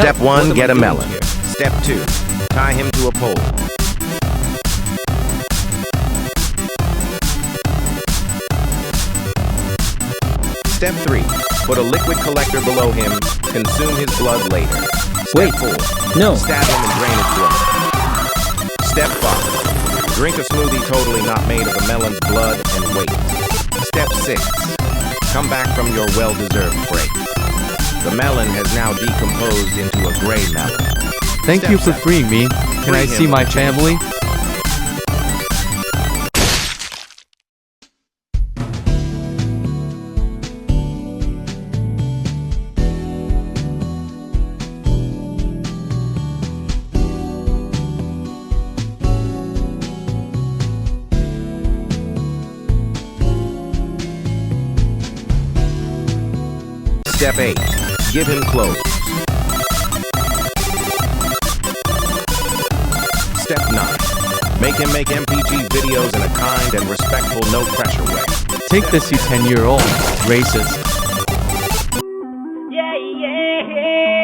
Step 1, get a melon. Step 2, tie him to a pole. Step 3, put a liquid collector below him, consume his blood later. Step 4, no. Stab him and drain his blood. Step 5, drink a smoothie totally not made of the melon's blood and wait. Step 6, come back from your well-deserved break. The melon has now decomposed into a gray melon. Thank you for freeing me. Can I see my family? Step 8, give him clothes. Step 9, make him make MPG videos in a kind and respectful, no-pressure way. Take this, you 10-year-old racist. Yeah, yeah.